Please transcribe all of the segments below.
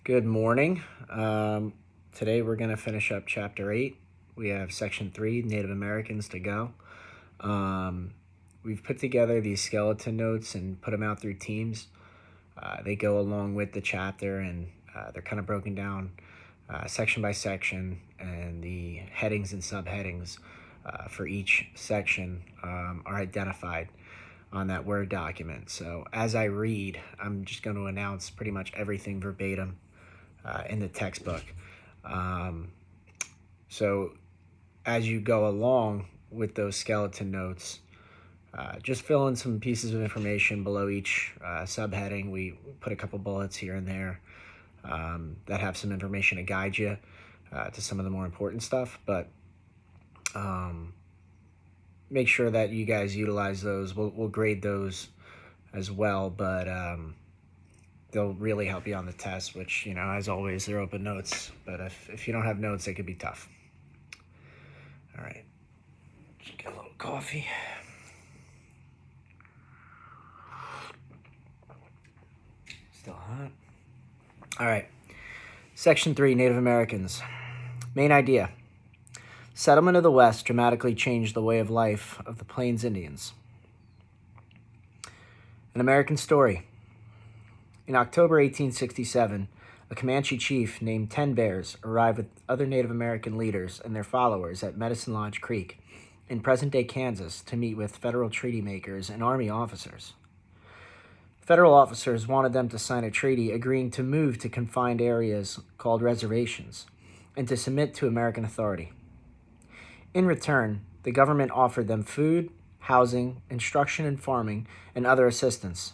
Good morning. Today we're going to finish up Chapter 8. We have Section 3, Native Americans, to go. We've put together these skeleton notes and put them out through teams. They go along with the chapter, and they're kind of broken down section by section, and the headings and subheadings for each section are identified on that Word document. So as I read, I'm just going to announce pretty much everything verbatim in the textbook. So as you go along with those skeleton notes, just fill in some pieces of information below each subheading. We put a couple bullets here and there that have some information to guide you to some of the more important stuff, but make sure that you guys utilize those. We'll grade those as well, but they'll really help you on the test, which, as always, they're open notes. But if you don't have notes, they could be tough. All right. Just get a little coffee. Still hot. All right. Section 3, Native Americans. Main idea. Settlement of the West dramatically changed the way of life of the Plains Indians. An American story. In October 1867, a Comanche chief named Ten Bears arrived with other Native American leaders and their followers at Medicine Lodge Creek in present-day Kansas to meet with federal treaty makers and Army officers. Federal officers wanted them to sign a treaty agreeing to move to confined areas called reservations and to submit to American authority. In return, the government offered them food, housing, instruction in farming, and other assistance.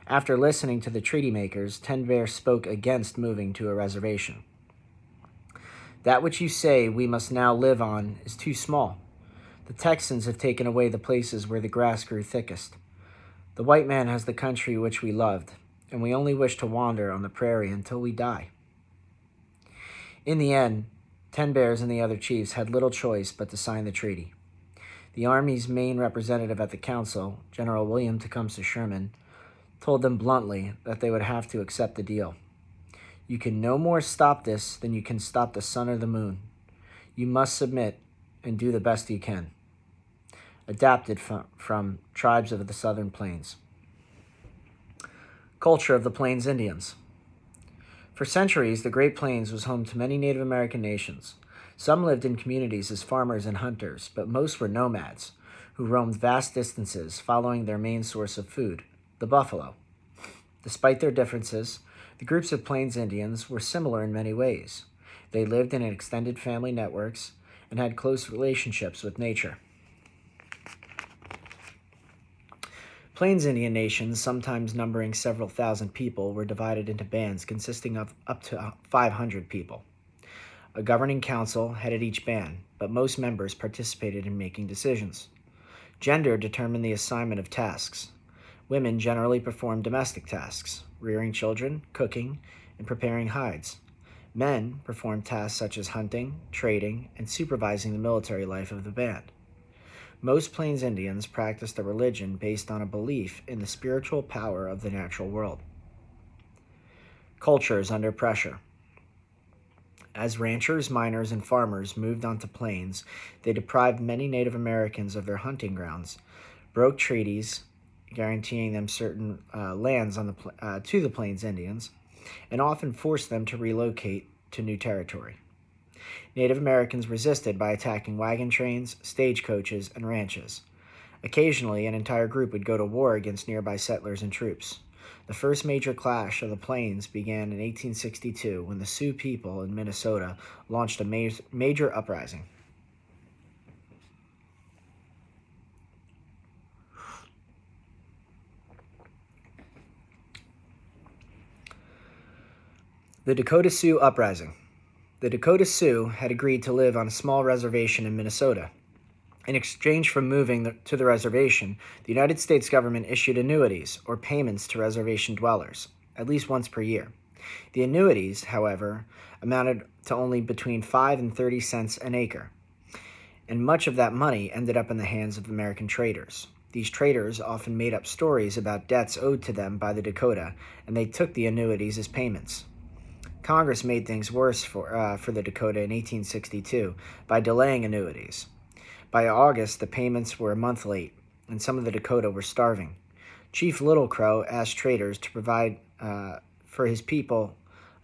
After listening to the treaty makers, Ten Bear spoke against moving to a reservation. That which you say we must now live on is too small. The Texans have taken away the places where the grass grew thickest. The white man has the country which we loved, and we only wish to wander on the prairie until we die. In the end, Ten Bears and the other chiefs had little choice but to sign the treaty. The Army's main representative at the council, General William Tecumseh Sherman, told them bluntly that they would have to accept the deal. You can no more stop this than you can stop the sun or the moon. You must submit and do the best you can. Adapted from Tribes of the Southern Plains. Culture of the Plains Indians. For centuries, the Great Plains was home to many Native American nations. Some lived in communities as farmers and hunters, but most were nomads who roamed vast distances following their main source of food, the buffalo. Despite their differences, the groups of Plains Indians were similar in many ways. They lived in extended family networks and had close relationships with nature. Plains Indian nations, sometimes numbering several thousand people, were divided into bands consisting of up to 500 people. A governing council headed each band, but most members participated in making decisions. Gender determined the assignment of tasks. Women generally performed domestic tasks, rearing children, cooking, and preparing hides. Men performed tasks such as hunting, trading, and supervising the military life of the band. Most Plains Indians practiced a religion based on a belief in the spiritual power of the natural world. Cultures under pressure. As ranchers, miners, and farmers moved onto plains, they deprived many Native Americans of their hunting grounds, broke treaties guaranteeing them certain lands to the Plains Indians, and often forced them to relocate to new territory. Native Americans resisted by attacking wagon trains, stagecoaches, and ranches. Occasionally, an entire group would go to war against nearby settlers and troops. The first major clash of the Plains began in 1862 when the Sioux people in Minnesota launched a major uprising. The Dakota Sioux Uprising. The Dakota Sioux had agreed to live on a small reservation in Minnesota. In exchange for moving to the reservation, the United States government issued annuities, or payments to reservation dwellers, at least once per year. The annuities, however, amounted to only between 5 and 30 cents an acre, and much of that money ended up in the hands of American traders. These traders often made up stories about debts owed to them by the Dakota, and they took the annuities as payments. Congress made things worse for the Dakota in 1862 by delaying annuities. By August, the payments were a month late, and some of the Dakota were starving. Chief Little Crow asked traders to provide for his people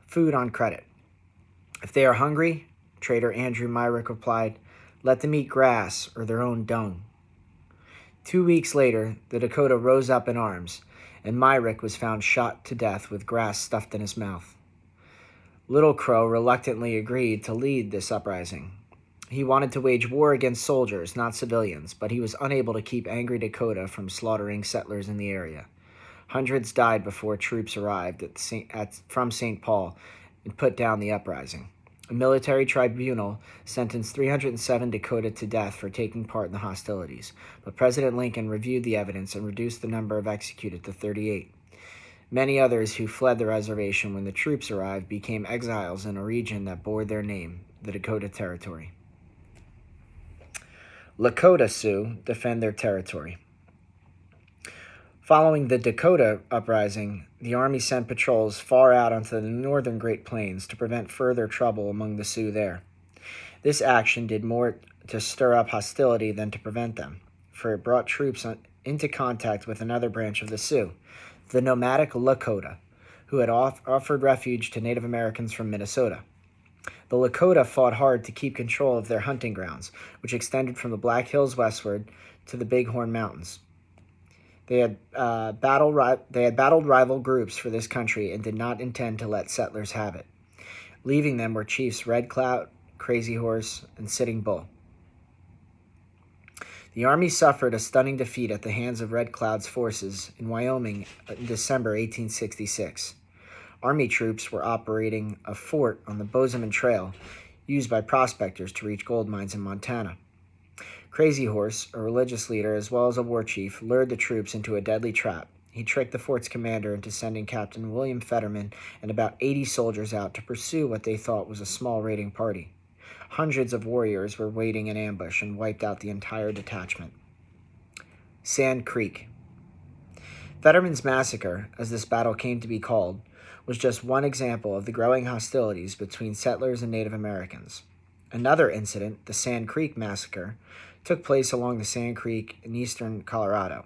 food on credit. If they are hungry, trader Andrew Myrick replied, let them eat grass or their own dung. 2 weeks later, the Dakota rose up in arms, and Myrick was found shot to death with grass stuffed in his mouth. Little Crow reluctantly agreed to lead this uprising. He wanted to wage war against soldiers, not civilians, but he was unable to keep angry Dakota from slaughtering settlers in the area. Hundreds died before troops arrived from St. Paul and put down the uprising. A military tribunal sentenced 307 Dakota to death for taking part in the hostilities, but President Lincoln reviewed the evidence and reduced the number of executed to 38. Many others who fled the reservation when the troops arrived became exiles in a region that bore their name, the Dakota Territory. Lakota Sioux defend their territory. Following the Dakota uprising, the Army sent patrols far out onto the northern Great Plains to prevent further trouble among the Sioux there. This action did more to stir up hostility than to prevent them, for it brought troops into contact with another branch of the Sioux, the nomadic Lakota, who had offered refuge to Native Americans from Minnesota. The Lakota fought hard to keep control of their hunting grounds, which extended from the Black Hills westward to the Bighorn Mountains. They had battled rival groups for this country and did not intend to let settlers have it. Leaving them were chiefs Red Cloud, Crazy Horse, and Sitting Bull. The Army suffered a stunning defeat at the hands of Red Cloud's forces in Wyoming in December 1866. Army troops were operating a fort on the Bozeman Trail, used by prospectors to reach gold mines in Montana. Crazy Horse, a religious leader as well as a war chief, lured the troops into a deadly trap. He tricked the fort's commander into sending Captain William Fetterman and about 80 soldiers out to pursue what they thought was a small raiding party. Hundreds of warriors were waiting in ambush and wiped out the entire detachment. Sand Creek. Fetterman's Massacre, as this battle came to be called, was just one example of the growing hostilities between settlers and Native Americans. Another incident, the Sand Creek Massacre, took place along the Sand Creek in eastern Colorado.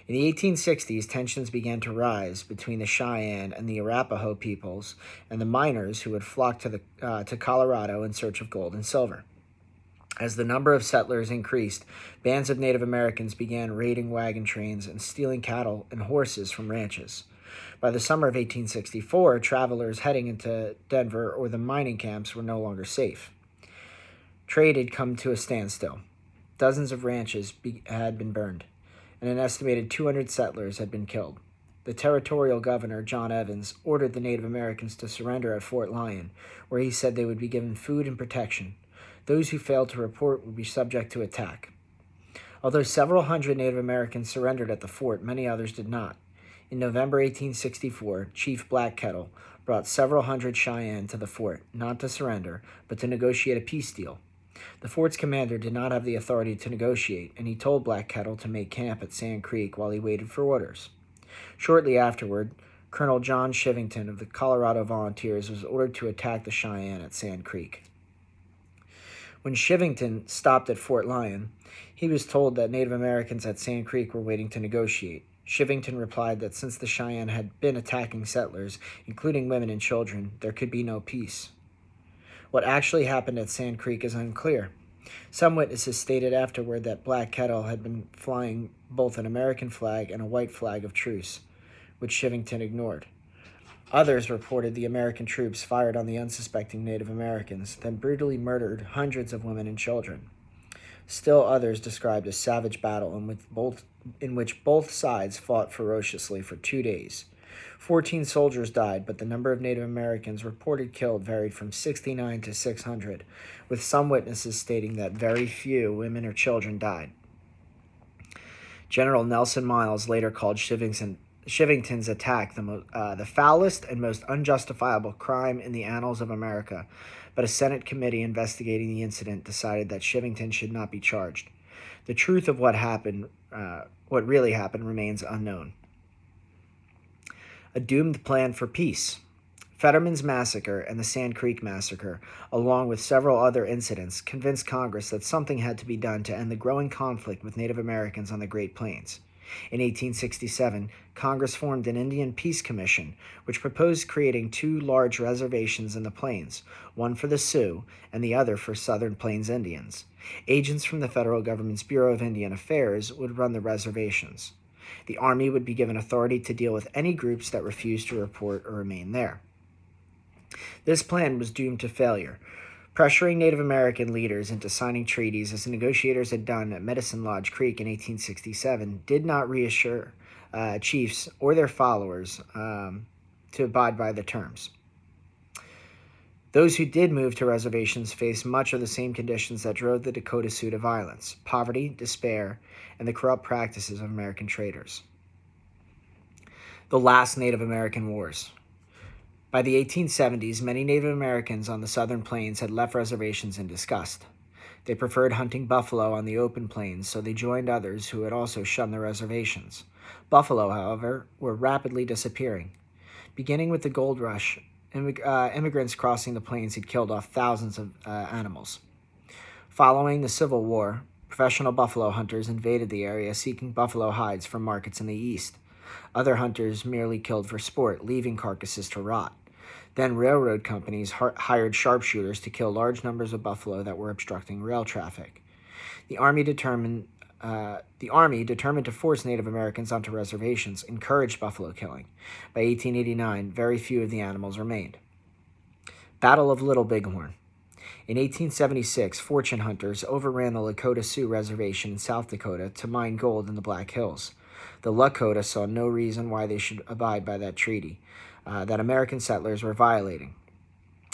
In the 1860s, tensions began to rise between the Cheyenne and the Arapaho peoples and the miners who had flocked to Colorado in search of gold and silver. As the number of settlers increased, bands of Native Americans began raiding wagon trains and stealing cattle and horses from ranches. By the summer of 1864, travelers heading into Denver or the mining camps were no longer safe. Trade had come to a standstill. Dozens of ranches had been burned, and an estimated 200 settlers had been killed. The territorial governor, John Evans, ordered the Native Americans to surrender at Fort Lyon, where he said they would be given food and protection. Those who failed to report would be subject to attack. Although several hundred Native Americans surrendered at the fort, many others did not. In November 1864, Chief Black Kettle brought several hundred Cheyenne to the fort, not to surrender, but to negotiate a peace deal. The fort's commander did not have the authority to negotiate, and he told Black Kettle to make camp at Sand Creek while he waited for orders. Shortly afterward, Colonel John Shivington of the Colorado Volunteers was ordered to attack the Cheyenne at Sand Creek. When Shivington stopped at Fort Lyon, he was told that Native Americans at Sand Creek were waiting to negotiate. Shivington replied that since the Cheyenne had been attacking settlers, including women and children, there could be no peace. What actually happened at Sand Creek is unclear. Some witnesses stated afterward that Black Kettle had been flying both an American flag and a white flag of truce, which Shivington ignored. Others reported the American troops fired on the unsuspecting Native Americans, then brutally murdered hundreds of women and children. Still others described a savage battle in which both sides fought ferociously for 2 days. 14 soldiers died, but the number of Native Americans reported killed varied from 69 to 600, with some witnesses stating that very few women or children died. General Nelson Miles later called Shivington's attack the foulest and most unjustifiable crime in the annals of America, but a Senate committee investigating the incident decided that Shivington should not be charged. The truth of what really happened, remains unknown. A doomed plan for peace. Fetterman's Massacre and the Sand Creek Massacre, along with several other incidents, convinced Congress that something had to be done to end the growing conflict with Native Americans on the Great Plains. In 1867, Congress formed an Indian Peace Commission, which proposed creating two large reservations in the plains, one for the Sioux and the other for Southern Plains Indians. Agents from the federal government's Bureau of Indian Affairs would run the reservations. The Army would be given authority to deal with any groups that refused to report or remain there. This plan was doomed to failure. Pressuring Native American leaders into signing treaties, as the negotiators had done at Medicine Lodge Creek in 1867, did not reassure chiefs or their followers to abide by the terms. Those who did move to reservations faced much of the same conditions that drove the Dakota Sioux to violence: poverty, despair, and the corrupt practices of American traders. The last Native American Wars. By the 1870s, many Native Americans on the southern plains had left reservations in disgust. They preferred hunting buffalo on the open plains, so they joined others who had also shunned the reservations. Buffalo, however, were rapidly disappearing. Beginning with the gold rush, immigrants crossing the plains had killed off thousands of animals. Following the Civil War, professional buffalo hunters invaded the area seeking buffalo hides from markets in the east. Other hunters merely killed for sport, leaving carcasses to rot. Then railroad companies hired sharpshooters to kill large numbers of buffalo that were obstructing rail traffic. The Army, determined to force Native Americans onto reservations, encouraged buffalo killing. By 1889, very few of the animals remained. Battle of Little Bighorn. In 1876, fortune hunters overran the Lakota Sioux Reservation in South Dakota to mine gold in the Black Hills. The Lakota saw no reason why they should abide by that treaty that American settlers were violating,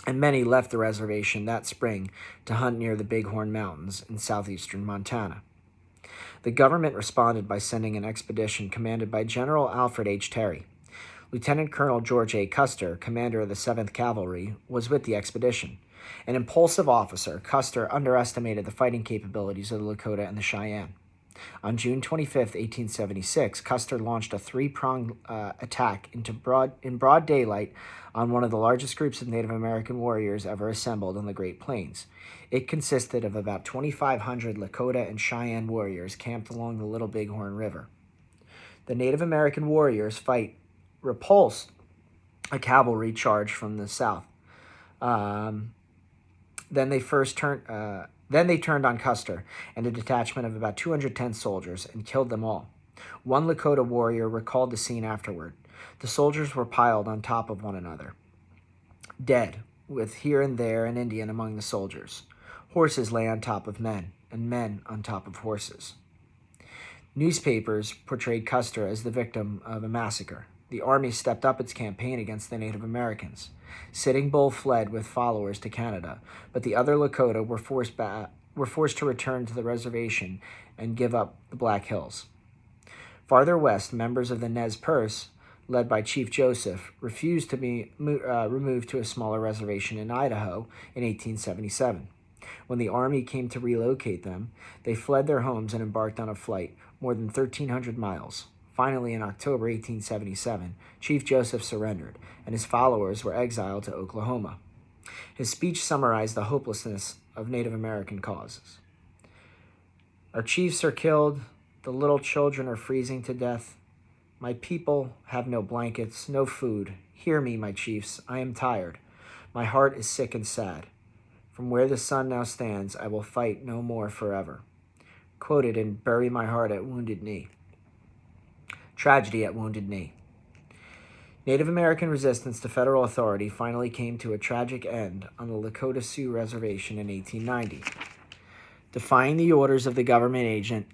and many left the reservation that spring to hunt near the Bighorn Mountains in southeastern Montana. The government responded by sending an expedition commanded by General Alfred H. Terry. Lieutenant Colonel George A. Custer, commander of the 7th Cavalry, was with the expedition. An impulsive officer, Custer underestimated the fighting capabilities of the Lakota and the Cheyenne. On June 25, 1876, Custer launched a three-pronged attack in broad daylight on one of the largest groups of Native American warriors ever assembled on the Great Plains. It consisted of about 2,500 Lakota and Cheyenne warriors camped along the Little Bighorn River. The Native American warriors repulsed a cavalry charge from the south. Then they turned on Custer and a detachment of about 210 soldiers and killed them all. One Lakota warrior recalled the scene afterward. The soldiers were piled on top of one another, dead, with here and there an Indian among the soldiers. Horses lay on top of men, and men on top of horses. Newspapers portrayed Custer as the victim of a massacre. The Army stepped up its campaign against the Native Americans. Sitting Bull fled with followers to Canada, but the other Lakota were forced to return to the reservation and give up the Black Hills. Farther west, members of the Nez Perce, led by Chief Joseph, refused to be removed to a smaller reservation in Idaho in 1877. When the Army came to relocate them, they fled their homes and embarked on a flight more than 1,300 miles. Finally, in October 1877, Chief Joseph surrendered, and his followers were exiled to Oklahoma. His speech summarized the hopelessness of Native American causes. Our chiefs are killed, the little children are freezing to death. My people have no blankets, no food. Hear me, my chiefs, I am tired. My heart is sick and sad. From where the sun now stands, I will fight no more forever. Quoted in Bury My Heart at Wounded Knee. Tragedy at Wounded Knee. Native American resistance to federal authority finally came to a tragic end on the Lakota Sioux Reservation in 1890. Defying the orders of the government agent,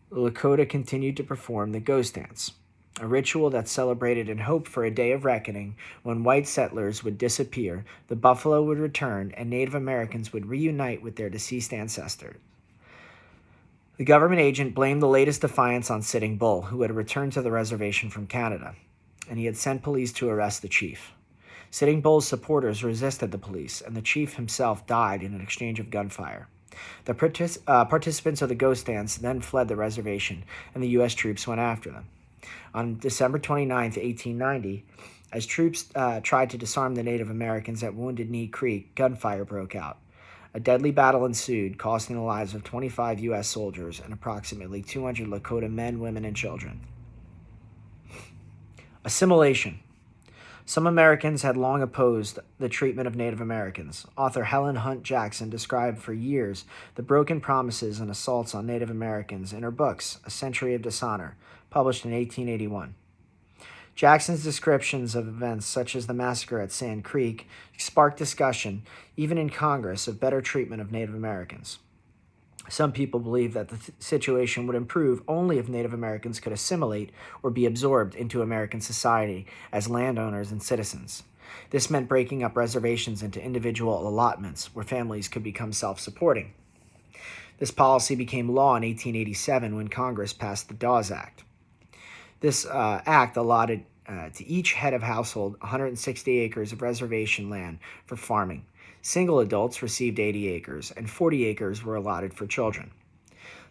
the Lakota continued to perform the ghost dance, a ritual that celebrated and hoped for a day of reckoning when white settlers would disappear, the buffalo would return, and Native Americans would reunite with their deceased ancestors. The government agent blamed the latest defiance on Sitting Bull, who had returned to the reservation from Canada, and he had sent police to arrest the chief. Sitting Bull's supporters resisted the police, and the chief himself died in an exchange of gunfire. The participants of the ghost dance then fled the reservation, and the U.S. troops went after them. On December 29, 1890, As troops tried to disarm the Native Americans at Wounded Knee Creek, gunfire broke out. A deadly battle ensued, costing the lives of 25 U.S. soldiers and approximately 200 Lakota men, women, and children. Assimilation. Some Americans had long opposed the treatment of Native Americans. Author Helen Hunt Jackson described for years the broken promises and assaults on Native Americans in her books, A Century of Dishonor, published in 1881. Jackson's descriptions of events such as the massacre at Sand Creek sparked discussion, even in Congress, of better treatment of Native Americans. Some people believe that the situation would improve only if Native Americans could assimilate or be absorbed into American society as landowners and citizens. This meant breaking up reservations into individual allotments where families could become self-supporting. This policy became law in 1887 when Congress passed the Dawes Act. This act allotted to each head of household 160 acres of reservation land for farming. Single adults received 80 acres, and 40 acres were allotted for children.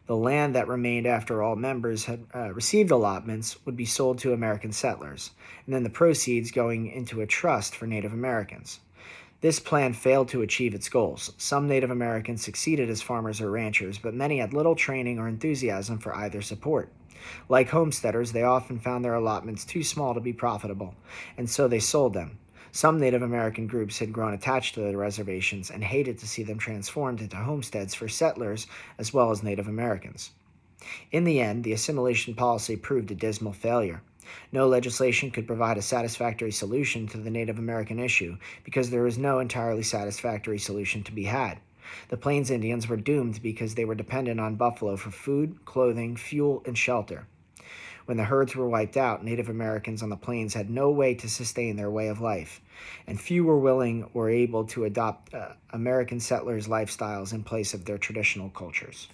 The land that remained after all members had received allotments would be sold to American settlers, and then the proceeds going into a trust for Native Americans. This plan failed to achieve its goals. Some Native Americans succeeded as farmers or ranchers, but many had little training or enthusiasm for either support. Like homesteaders, they often found their allotments too small to be profitable, and so they sold them. Some Native American groups had grown attached to the reservations and hated to see them transformed into homesteads for settlers as well as Native Americans. In the end, the assimilation policy proved a dismal failure. No legislation could provide a satisfactory solution to the Native American issue because there was no entirely satisfactory solution to be had. The Plains Indians were doomed because they were dependent on buffalo for food, clothing, fuel, and shelter. When the herds were wiped out, Native Americans on the plains had no way to sustain their way of life, and few were willing or able to adopt American settlers' lifestyles in place of their traditional cultures.